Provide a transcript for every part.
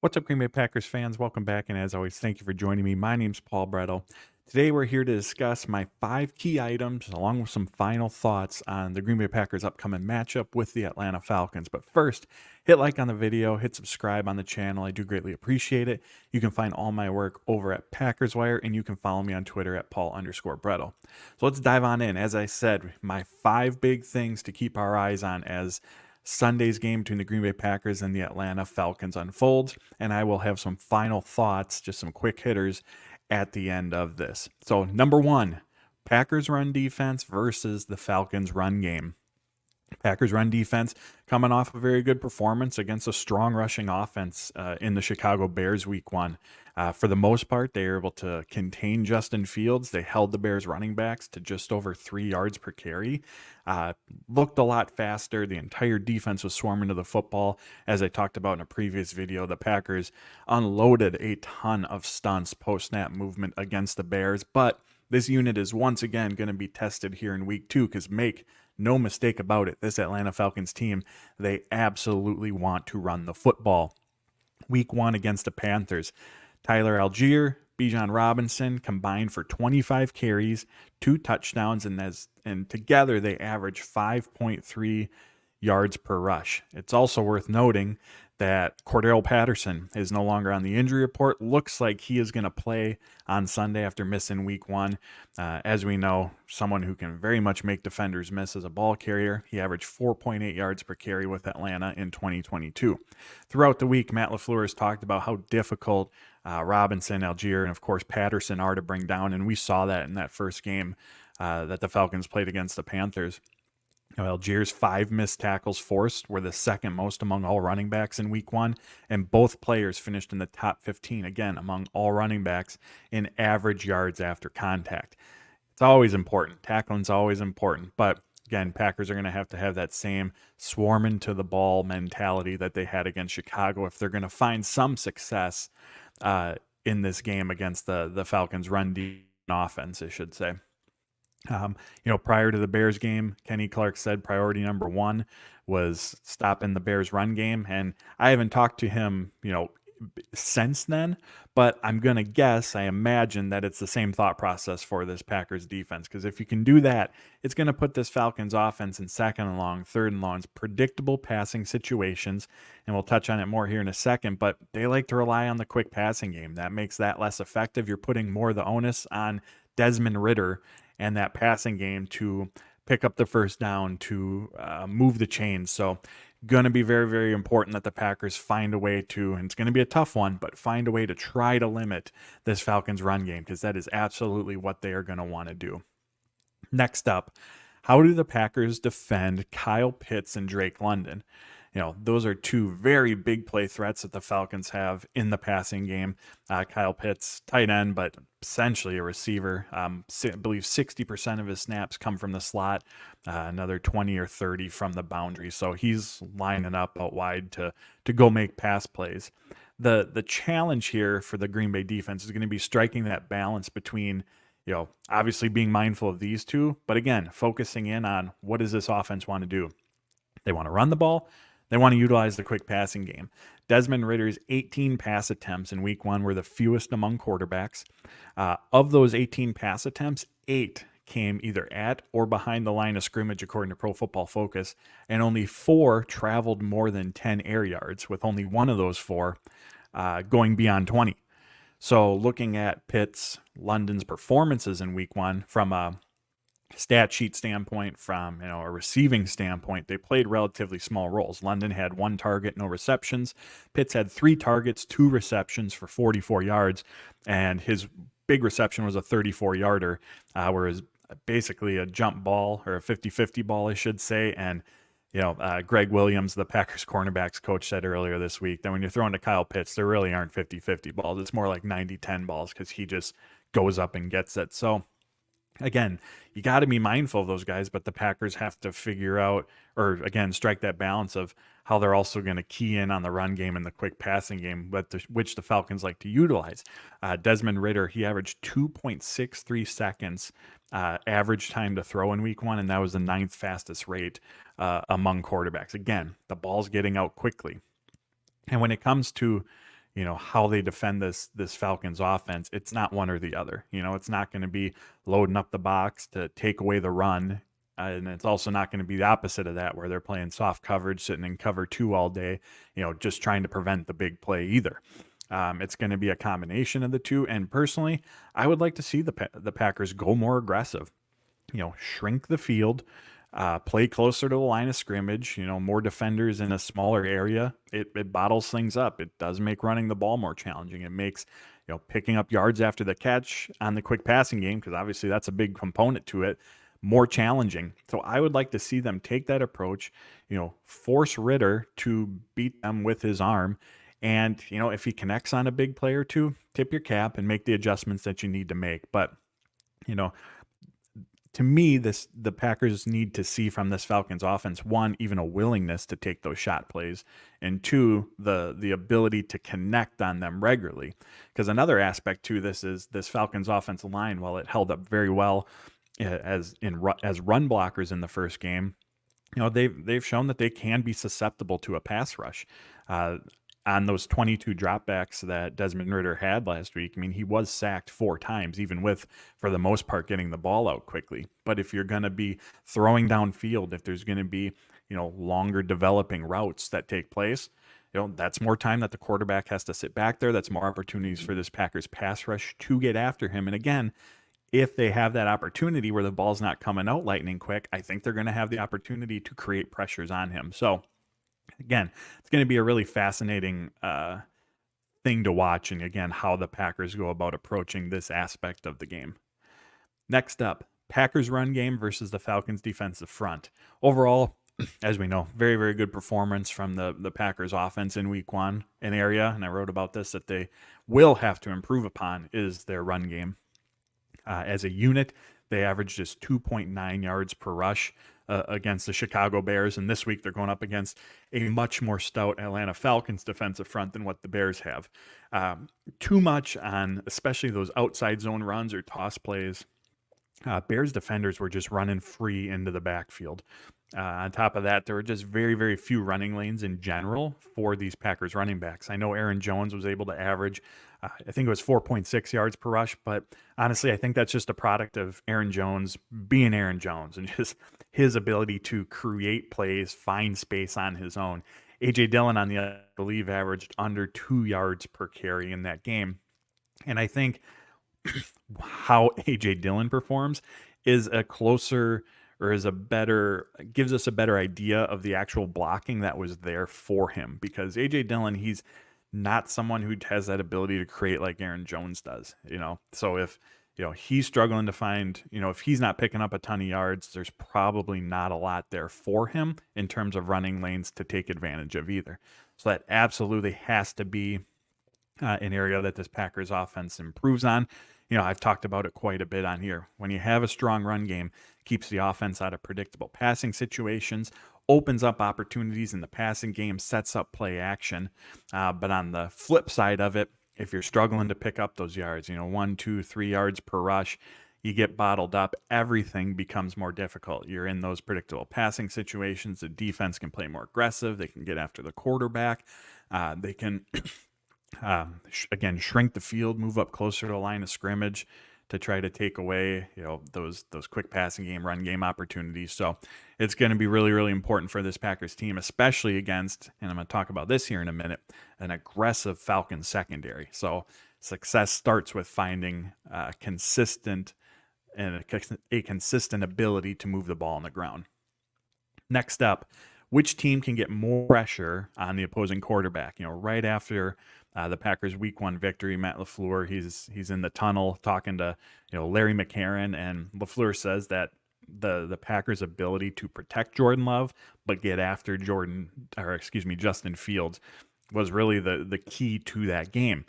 What's up, Green Bay Packers fans? Welcome back, and as always, thank you for joining me. My name's Paul Brettel. Today, we're here to discuss my 5 key items, along with some final thoughts on the Green Bay Packers' upcoming matchup with the Atlanta Falcons. But first, hit like on the video, hit subscribe on the channel. I do greatly appreciate it. You can find all my work over at Packers Wire, and you can follow me on Twitter at Paul_Brettel. So let's dive on in. As I said, my 5 big things to keep our eyes on as Sunday's game between the Green Bay Packers and the Atlanta Falcons unfolds, and I will have some final thoughts, just some quick hitters at the end of this. So, number one, Packers run defense versus the Falcons run game. Packers run defense coming off a very good performance against a strong rushing offense in the Chicago Bears week one. For the most part, they were able to contain Justin Fields. They held the Bears running backs to just over 3 yards per carry. Looked a lot faster. The entire defense was swarming to the football. As I talked about in a previous video, the Packers unloaded a ton of stunts post-snap movement against the Bears. But this unit is once again going to be tested here in week 2 because make no mistake about it, this Atlanta Falcons team, they absolutely want to run the football. Week 1 against the Panthers, Tyler Algier, Bijan Robinson combined for 25 carries, 2 touchdowns, and together they average 5.3 yards per rush. It's also worth noting that Cordell Patterson is no longer on the injury report. Looks like he is going to play on Sunday after missing week 1. As we know, someone who can very much make defenders miss as a ball carrier. He averaged 4.8 yards per carry with Atlanta in 2022. Throughout the week, Matt LaFleur has talked about how difficult Robinson, Algier, and of course Patterson are to bring down, and we saw that in that first game that the Falcons played against the Panthers. Algier's 5 missed tackles forced were the second most among all running backs in week 1, and both players finished in the top 15, again, among all running backs in average yards after contact. It's always important. Tackling's always important, but again, Packers are going to have that same swarming to the ball mentality that they had against Chicago if they're going to find some success in this game against the Falcons' run offense, I should say. Prior to the Bears game, Kenny Clark said priority number 1 was stopping the Bears run game. And I haven't talked to him, since then, but I'm going to guess, I imagine that it's the same thought process for this Packers defense. Because if you can do that, it's going to put this Falcons offense in second and long, third and longs, predictable passing situations. And we'll touch on it more here in a second, but they like to rely on the quick passing game. That makes that less effective. You're putting more of the onus on Desmond Ridder and that passing game to pick up the first down, to move the chains. So going to be very, very important that the Packers find a way to, and it's going to be a tough one, but find a way to try to limit this Falcons run game, because that is absolutely what they are going to want to do. Next up, how do the Packers defend Kyle Pitts and Drake London? Those are 2 very big play threats that the Falcons have in the passing game. Kyle Pitts, tight end, but essentially a receiver. I believe 60% of his snaps come from the slot, another 20 or 30 from the boundary. So he's lining up out wide to go make pass plays. The challenge here for the Green Bay defense is going to be striking that balance between obviously being mindful of these 2, but again, focusing in on what does this offense want to do. They want to run the ball. They want to utilize the quick passing game. Desmond Ridder's 18 pass attempts in week 1 were the fewest among quarterbacks. Of those 18 pass attempts, 8 came either at or behind the line of scrimmage, according to Pro Football Focus, and only 4 traveled more than 10 air yards, with only one of those 4 going beyond 20. So looking at Pitts, London's performances in week 1 from a stat sheet standpoint, from a receiving standpoint, they played relatively small roles. London had 1 target, no receptions. Pitts had 3 targets, 2 receptions for 44 yards, and his big reception was a 34-yarder, whereas basically a jump ball, or a 50-50 ball, I should say. And Greg Williams, the Packers cornerbacks coach, said earlier this week that when you're throwing to Kyle Pitts, there really aren't 50-50 balls. It's more like 90-10 balls, because he just goes up and gets it. So again, you got to be mindful of those guys, but the Packers have to figure out, or again, strike that balance of how they're also going to key in on the run game and the quick passing game, which the Falcons like to utilize. Desmond Ridder, he averaged 2.63 seconds average time to throw in week 1, and that was the 9th fastest rate among quarterbacks. Again, the ball's getting out quickly. And when it comes to how they defend this Falcons offense, it's not one or the other. It's not going to be loading up the box to take away the run. And it's also not going to be the opposite of that, where they're playing soft coverage, sitting in cover two all day, just trying to prevent the big play either. It's going to be a combination of the two. And personally, I would like to see the Packers go more aggressive, shrink the field, play closer to the line of scrimmage, more defenders in a smaller area. It bottles things up. It does make running the ball more challenging. It makes, picking up yards after the catch on the quick passing game, because obviously that's a big component to it, more challenging. So I would like to see them take that approach, force Ritter to beat them with his arm. And, if he connects on a big play or two, tip your cap and make the adjustments that you need to make. But, you know, to me, the Packers need to see from this Falcons offense, one, even a willingness to take those shot plays, and two, the ability to connect on them regularly. Because another aspect to this is this Falcons offensive line, while it held up very well as run blockers in the first game, they've shown that they can be susceptible to a pass rush. On those 22 dropbacks that Desmond Ritter had last week, I mean, he was sacked 4 times, even with, for the most part, getting the ball out quickly. But if you're going to be throwing downfield, if there's going to be, longer developing routes that take place, that's more time that the quarterback has to sit back there. That's more opportunities for this Packers pass rush to get after him. And again, if they have that opportunity where the ball's not coming out lightning quick, I think they're going to have the opportunity to create pressures on him. So, again, it's going to be a really fascinating thing to watch, and again, how the Packers go about approaching this aspect of the game. Next up, Packers run game versus the Falcons defensive front. Overall, as we know, very, very good performance from the Packers offense in week one. An area, and I wrote about this, that they will have to improve upon is their run game. As a unit, they averaged just 2.9 yards per rush against the Chicago Bears, and this week they're going up against a much more stout Atlanta Falcons defensive front than what the Bears have. Too much on especially those outside zone runs or toss plays. Bears defenders were just running free into the backfield. On top of that, there were just very, very few running lanes in general for these Packers running backs. I know Aaron Jones was able to average, I think it was 4.6 yards per rush, but honestly, I think that's just a product of Aaron Jones being Aaron Jones and just his ability to create plays, find space on his own. A.J. Dillon, on the other, I believe, averaged under 2 yards per carry in that game. And I think how A.J. Dillon performs is a closer or is a better, gives us a better idea of the actual blocking that was there for him, because A.J. Dillon, he's not someone who has that ability to create like Aaron Jones does, So if, he's struggling to find, if he's not picking up a ton of yards, there's probably not a lot there for him in terms of running lanes to take advantage of either. So that absolutely has to be an area that this Packers offense improves on. I've talked about it quite a bit on here. When you have a strong run game, keeps the offense out of predictable passing situations, opens up opportunities in the passing game, sets up play action. But on the flip side of it, if you're struggling to pick up those yards, 1, 2, 3 yards per rush, you get bottled up, everything becomes more difficult. You're in those predictable passing situations. The defense can play more aggressive. They can get after the quarterback. They can... again, shrink the field, move up closer to the line of scrimmage to try to take away, those quick passing game, run game opportunities. So it's going to be really, really important for this Packers team, especially against, and I'm going to talk about this here in a minute, an aggressive Falcons secondary. So success starts with finding a consistent ability to move the ball on the ground. Next up, which team can get more pressure on the opposing quarterback? Right after the Packers' Week 1 victory, Matt LaFleur, he's in the tunnel talking to Larry McCarron, and LaFleur says that the Packers' ability to protect Jordan Love but get after Justin Fields was really the key to that game.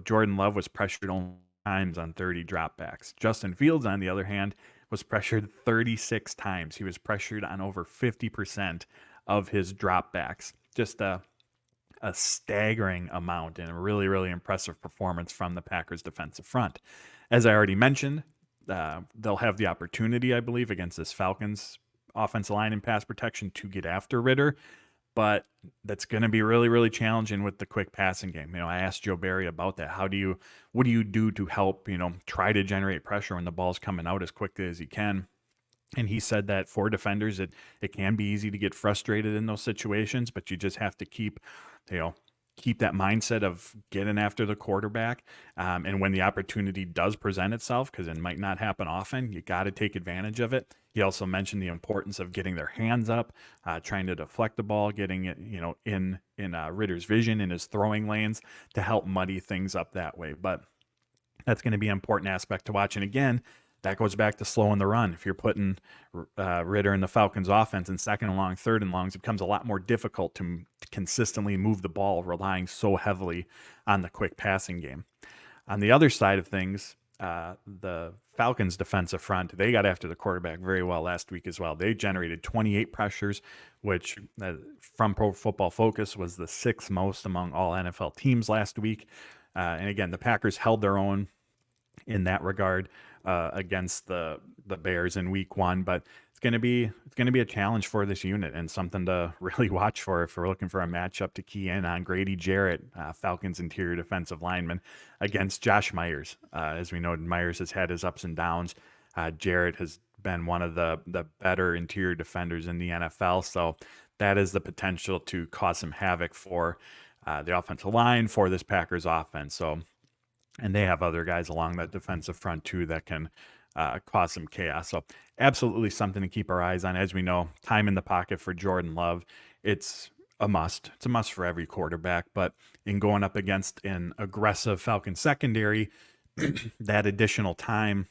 Jordan Love was pressured only times on 30 dropbacks. Justin Fields, on the other hand, was pressured 36 times. He was pressured on over 50% of his dropbacks. Just a staggering amount, and a really, really impressive performance from the Packers defensive front. As I already mentioned, they'll have the opportunity, I believe, against this Falcons offensive line and pass protection to get after Ritter. but that's going to be really, really challenging with the quick passing game. I asked Joe Barry about that. What do you do to help, try to generate pressure when the ball's coming out as quickly as you can? And he said that for defenders, it can be easy to get frustrated in those situations, but you just have to you know, keep that mindset of getting after the quarterback. And when the opportunity does present itself, because it might not happen often, you got to take advantage of it. He also mentioned the importance of getting their hands up, trying to deflect the ball, getting it, in Ritter's vision in his throwing lanes to help muddy things up that way. But that's going to be an important aspect to watch. And again, that goes back to slowing the run. If you're putting Ritter in the Falcons offense in second and long, third and longs, it becomes a lot more difficult to consistently move the ball, relying so heavily on the quick passing game. On the other side of things, the Falcons defensive front, they got after the quarterback very well last week as well. They generated 28 pressures, which from Pro Football Focus was the sixth most among all NFL teams last week. And again, the Packers held their own in that regard against the Bears in Week 1, but it's going to be a challenge for this unit and something to really watch for if we're looking for a matchup to key in on. Grady Jarrett, Falcons interior defensive lineman, against Josh Myers. As we know, Myers has had his ups and downs. Jarrett has been one of the better interior defenders in the NFL, so that is the potential to cause some havoc for the offensive line for this Packers offense. So. And they have other guys along that defensive front too that can cause some chaos. So absolutely something to keep our eyes on. As we know, time in the pocket for Jordan Love, it's a must. It's a must for every quarterback. But in going up against an aggressive Falcon secondary, that additional time,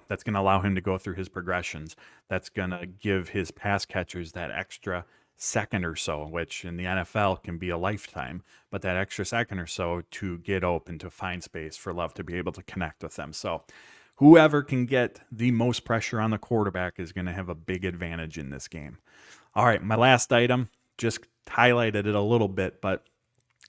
that's going to allow him to go through his progressions. That's going to give his pass catchers that extra second or so, which in the NFL can be a lifetime, but that extra second or so to get open, to find space for Love to be able to connect with them. So whoever can get the most pressure on the quarterback is going to have a big advantage in this game. All right, my last item, just highlighted it a little bit, but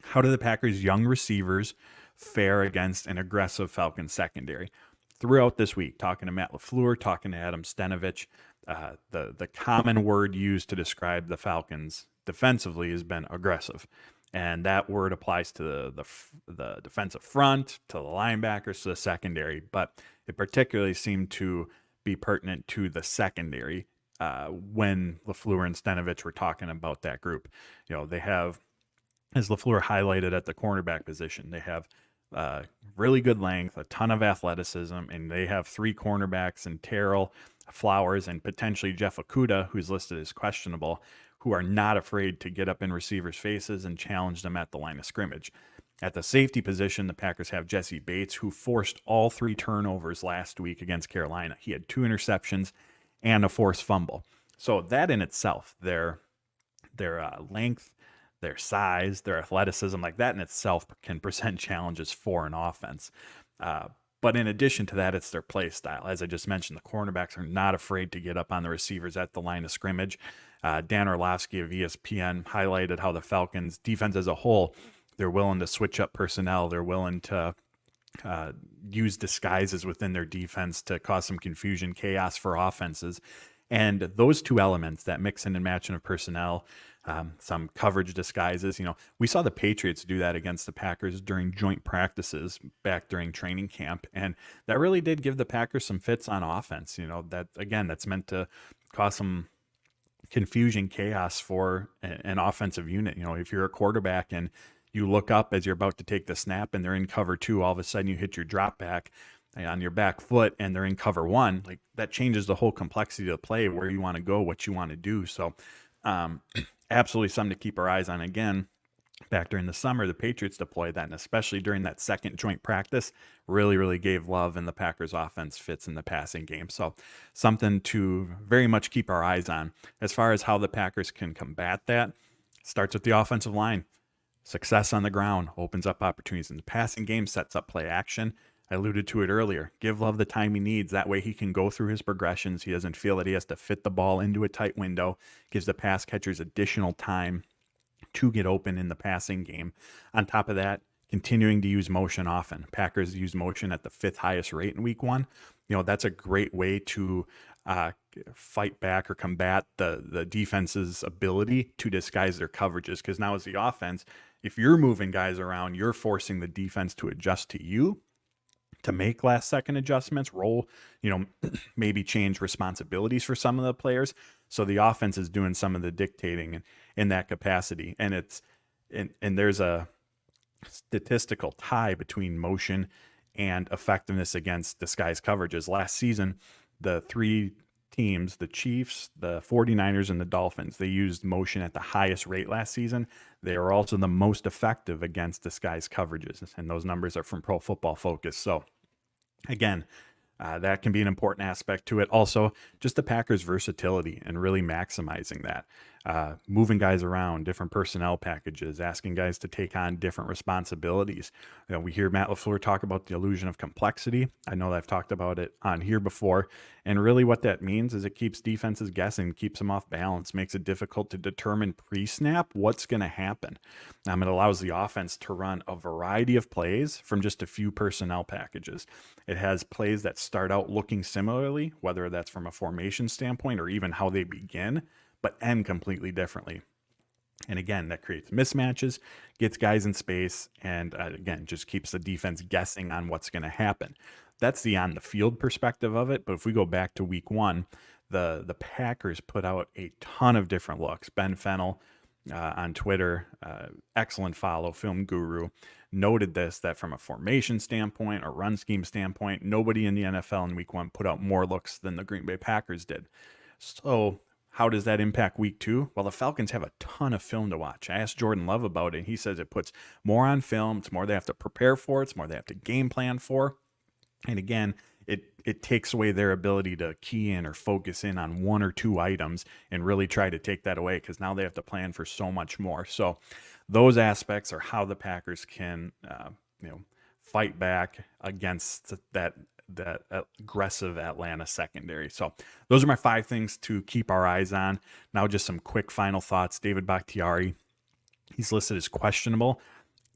how do the Packers' young receivers fare against an aggressive Falcons secondary? Throughout this week, talking to Matt LaFleur, talking to Adam Stenavich, the common word used to describe the Falcons defensively has been aggressive, and that word applies to the defensive front, to the linebackers, to the secondary, but it particularly seemed to be pertinent to the secondary when LaFleur and Stenavich were talking about that group. They have, as LaFleur highlighted at the cornerback position, they have really good length, a ton of athleticism, and they have three cornerbacks in Terrell, Flowers, and potentially Jeff Okudah, who's listed as questionable, who are not afraid to get up in receivers' faces and challenge them at the line of scrimmage. At the safety position, the Packers have Jesse Bates, who forced all three turnovers last week against Carolina. He had 2 interceptions and a forced fumble. So that in itself, their length, their size, their athleticism, like that in itself can present challenges for an offense. But in addition to that, it's their play style. As I just mentioned, the cornerbacks are not afraid to get up on the receivers at the line of scrimmage. Dan Orlovsky of ESPN highlighted how the Falcons defense as a whole, they're willing to switch up personnel. They're willing to use disguises within their defense to cause some confusion, chaos for offenses. And those two elements, that mixing and matching of personnel, some coverage disguises, we saw the Patriots do that against the Packers during joint practices back during training camp. And that really did give the Packers some fits on offense. That's meant to cause some confusion, chaos for an offensive unit. If you're a quarterback and you look up as you're about to take the snap and they're in cover 2, all of a sudden you hit your drop back on your back foot and they're in cover 1, like that changes the whole complexity of the play, where you want to go, what you want to do. So absolutely something to keep our eyes on. Again, back during the summer, the Patriots deployed that, and especially during that second joint practice, really gave Love and the Packers offense fits in the passing game. So something to very much keep our eyes on. As far as how the Packers can combat that, starts with the offensive line. Success on the ground opens up opportunities in the passing game, sets up play action. I alluded to it earlier. Give Love the time he needs. That way he can go through his progressions. He doesn't feel that he has to fit the ball into a tight window. Gives the pass catchers additional time to get open in the passing game. On top of that, continuing to use motion often. Packers use motion at the 5th highest rate in week 1. That's a great way to uh, fight back or combat the defense's ability to disguise their coverages. Because now as the offense, if you're moving guys around, you're forcing the defense to adjust to you, to make last second adjustments, roll, maybe change responsibilities for some of the players. So the offense is doing some of the dictating in that capacity. And and there's a statistical tie between motion and effectiveness against disguised coverages. Last season, the three teams, the Chiefs, the 49ers, and the Dolphins, they used motion at the highest rate last season. They are also the most effective against disguised coverages. And those numbers are from Pro Football Focus. So again, that can be an important aspect to it. Also, just the Packers' versatility and really maximizing that. Moving guys around, different personnel packages, asking guys to take on different responsibilities. We hear Matt LaFleur talk about the illusion of complexity. I know that I've talked about it on here before. And really what that means is it keeps defenses guessing, keeps them off balance, makes it difficult to determine pre-snap what's going to happen. It allows the offense to run a variety of plays from just a few personnel packages. It has plays that start out looking similarly, whether that's from a formation standpoint or even how they begin, but end completely differently. And again, that creates mismatches, gets guys in space, and again, just keeps the defense guessing on what's going to happen. That's the on the field perspective of it. But if we go back to week one, the Packers put out a ton of different looks. Ben Fennell on Twitter, excellent follow, film guru, noted this, that from a formation standpoint or run scheme standpoint, nobody in the NFL in week one put out more looks than the Green Bay Packers did. So how does that impact week two? Well, the Falcons have a ton of film to watch. I asked Jordan Love about it. He says it puts more on film. It's more they have to prepare for. It's more they have to game plan for. And again, it takes away their ability to key in or focus in on one or two items and really try to take that away, because now they have to plan for so much more. So those aspects are how the Packers can fight back against that aggressive Atlanta secondary. So those are my 5 things to keep our eyes on. Now just some quick final thoughts. David Bakhtiari, he's listed as questionable.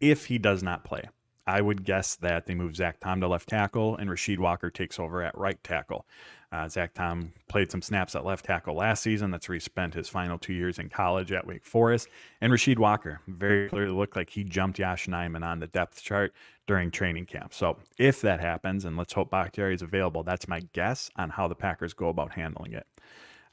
If he does not play, I would guess that they move Zach Tom to left tackle and Rasheed Walker takes over at right tackle. Zach Tom played some snaps at left tackle last season. That's where he spent his final 2 years in college at Wake Forest. And Rasheed Walker very clearly looked like he jumped Yosh Nijman on the depth chart during training camp. So if that happens, and let's hope Bakhtiari is available, that's my guess on how the Packers go about handling it.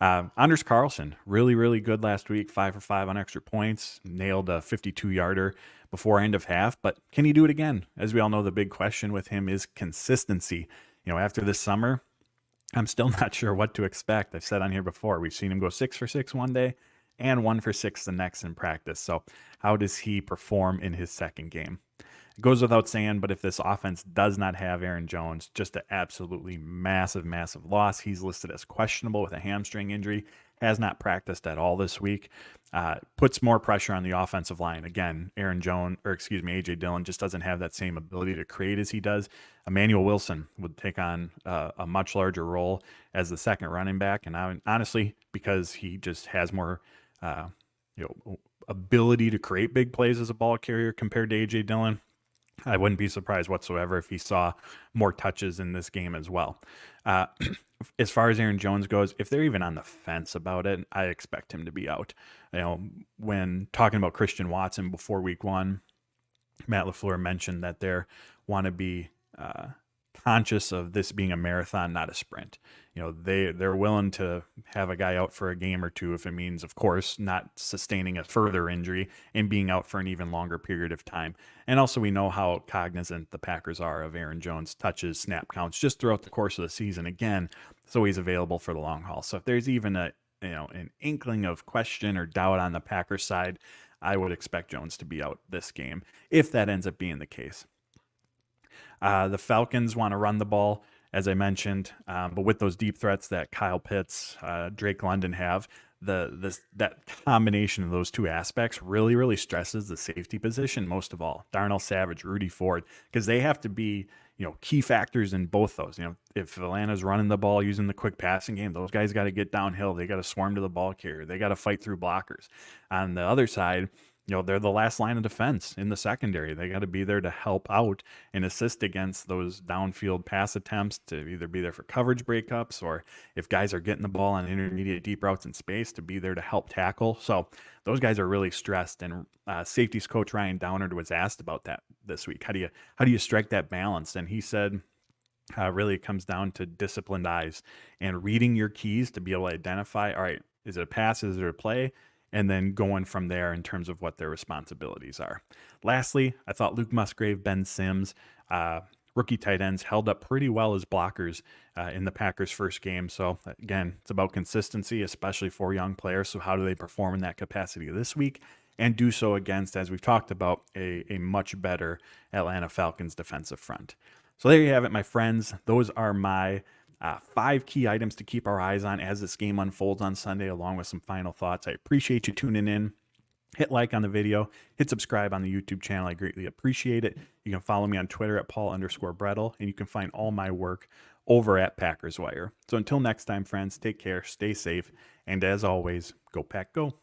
Anders Carlson, really, really good last week, 5 for 5 on extra points, nailed a 52-yarder before end of half, but can he do it again? As we all know, the big question with him is consistency. After this summer, I'm still not sure what to expect. I've said on here before, we've seen him go 6 for 6 one day and 1 for 6 the next in practice. So how does he perform in his second game? It goes without saying, but if this offense does not have Aaron Jones, just an absolutely massive, massive loss. He's listed as questionable with a hamstring injury, has not practiced at all this week. Puts more pressure on the offensive line. Again, A.J. Dillon just doesn't have that same ability to create as he does. Emmanuel Wilson would take on a much larger role as the second running back. And honestly, because he just has more, ability to create big plays as a ball carrier compared to A.J. Dillon, I wouldn't be surprised whatsoever if he saw more touches in this game as well. As far as Aaron Jones goes, if they're even on the fence about it, I expect him to be out. When talking about Christian Watson before week one, Matt LaFleur mentioned that they want to be conscious of this being a marathon, not a sprint. They're willing to have a guy out for a game or two if it means, of course, not sustaining a further injury and being out for an even longer period of time. And also, we know how cognizant the Packers are of Aaron Jones' touches, snap counts just throughout the course of the season. Again, so he's available for the long haul. So if there's even an inkling of question or doubt on the Packers side, I would expect Jones to be out this game if that ends up being the case. The Falcons want to run the ball, as I mentioned, but with those deep threats that Kyle Pitts, Drake London have, that combination of those two aspects really, really stresses the safety position most of all. Darnell Savage, Rudy Ford, because they have to be key factors in both those. If Atlanta's running the ball using the quick passing game, those guys got to get downhill. They got to swarm to the ball carrier. They got to fight through blockers. On the other side, they're the last line of defense in the secondary. They got to be there to help out and assist against those downfield pass attempts, to either be there for coverage breakups, or if guys are getting the ball on intermediate deep routes in space, to be there to help tackle. So those guys are really stressed. And safeties coach Ryan Downard was asked about that this week. How do you strike that balance? And he said, really it comes down to disciplined eyes and reading your keys to be able to identify, all right, is it a pass, is it a play? And then going from there in terms of what their responsibilities are. Lastly, I thought Luke Musgrave, Ben Sims, rookie tight ends held up pretty well as blockers in the Packers' first game. So again, it's about consistency, especially for young players. So how do they perform in that capacity this week? And do so against, as we've talked about, a much better Atlanta Falcons defensive front. So there you have it, my friends. Those are my 5 key items to keep our eyes on as this game unfolds on Sunday, along with some final thoughts. I appreciate you tuning in. Hit like on the video, hit subscribe on the YouTube channel. I greatly appreciate it. You can follow me on Twitter at Paul_Brettel, and you can find all my work over at Packers Wire. So until next time, friends, take care, stay safe, and as always, go Pack Go.